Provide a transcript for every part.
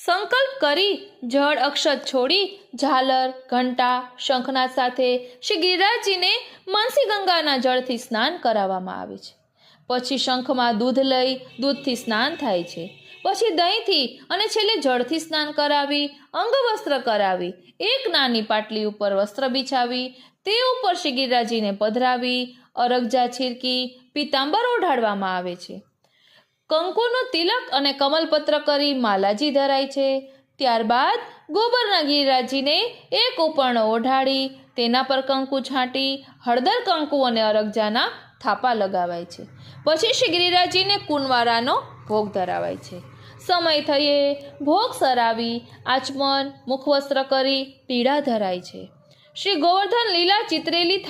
સંકલ્પ કરી જળ અક્ષત છોડી ઝાલર ઘંટા શંખનાદ સાથે શ્રી ગિરિરાજજીને માનસી ગંગાના જળથી સ્નાન કરાવવામાં આવે છે। પછી શંખમાં દૂધ લઈ દૂધથી સ્નાન થાય છે। પછી દહીંથી અને છેલ્લે જળથી સ્નાન કરાવી અંગવસ્ત્ર કરાવી એક નાની પાટલી ઉપર વસ્ત્ર બિછાવી તે ઉપર શ્રી ગિરિરાજજીને પધરાવી અરગજા છીરકી પીતાંબર ઓઢાડવામાં આવે છે। કંકુનો તિલક અને કમલપત્ર કરી માલાજી ધરાય છે। ત્યારબાદ ગોબરના ગિરિરાજજીને એક ઉપરણો ઓઢાડી તેના પર કંકુ છાંટી હળદર કંકુ અને અરગજાના થાપા લગાવાય છે। પછી શ્રી ગિરિરાજજીને કુંવારાનો ભોગ ધરાવાય છે। સમય થયે ભોગ સરાવી આચમન મુખવસ્ત્ર કરી પીડા ધરાય છે। શ્રી ગોવર્ધન લીલા ચિતરેલી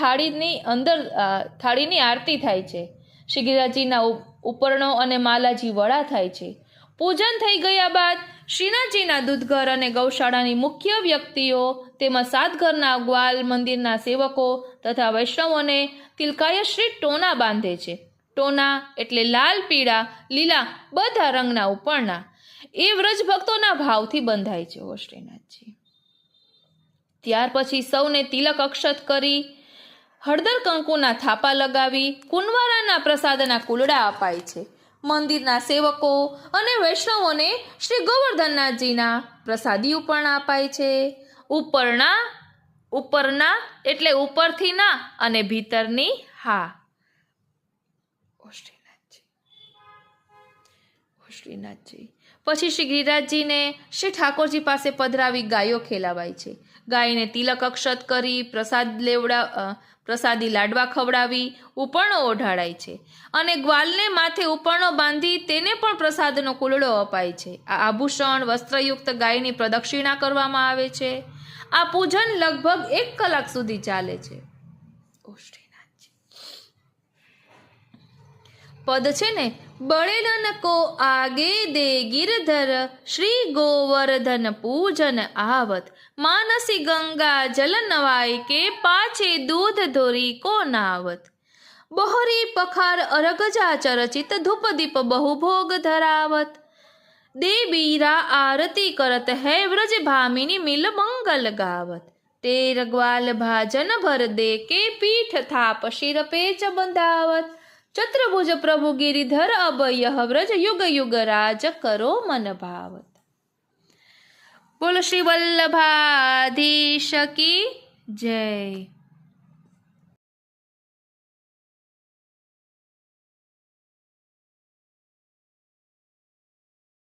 થાળીની આરતી થાય છે। શ્રી ગિરિરાજજીના ઉપરણો અને માલાજી વડા થાય છે। પૂજન થઈ ગયા બાદ શ્રીનાથજીના દૂધઘર અને ગૌશાળાની મુખ્ય વ્યક્તિઓ તેમજ 7 ઘરના ગ્વાલ મંદિરના સેવકો તથા વૈષ્ણવોને તિલકાયશ્રી ટોના બાંધે છે। ટોના એટલે લાલ પીળા લીલા બધા રંગના ઉપરણા એ વ્રજ ભક્તોના ભાવથી બંધાય છે। શ્રીનાથજી ત્યાર પછી સૌને તિલક અક્ષત કરી હળદર કંકુના થાપા લગાવી કુંવારાના પ્રસાદના કુલડા અપાય છે। મંદિરના સેવકો અને વૈષ્ણવોને શ્રી ગોવર્ધનનાથજીના પ્રસાદી ઉપરણા અપાય છે। ઉપરના એટલે ઉપરથી ના અને ભીતરની હા। શ્રીનાથજી પછી શ્રી ગિરિરાજજીને શ્રી ઠાકોરજી પાસે પધરાવી ગાયો ખેલાવાય છે। ગાયને તિલક અક્ષત કરી પ્રસાદી લાડવા ખવડાવી ઉપરણો ઓઢાડાય છે અને ગ્વાલને માથે ઉપરણો બાંધી તેને પણ પ્રસાદનો કુલડો અપાય છે। આ આભૂષણ વસ્ત્રયુક્ત ગાયની પ્રદક્ષિણા કરવામાં આવે છે। આ પૂજન લગભગ 1 કલાક સુધી ચાલે છે। પદ છે ને બળેલન કો આગે દે ગિરધર શ્રી ગોવર્ધન પૂજન આવત માનસી ગંગા જલ નવાય કે પાછે દૂધ ધોરી કો નાવત બહોરી પખાર અરગજા ચરચિત ધૂપ દીપ બહુ ભોગ ધરાવત દે બીરા આરતી કરત હૈ વ્રજ ભામિની મિલ મંગલ ગાવત તેર ગ્વાલ ભાજન ભર દે કે પીઠ થાપ શિર પેચ બંધાવત ચતુર્ભુજ પ્રભુ गिरिधर अब यह व्रज युग युग राज करो मन भावत। बोलो श्री वल्लभाधीश की जय।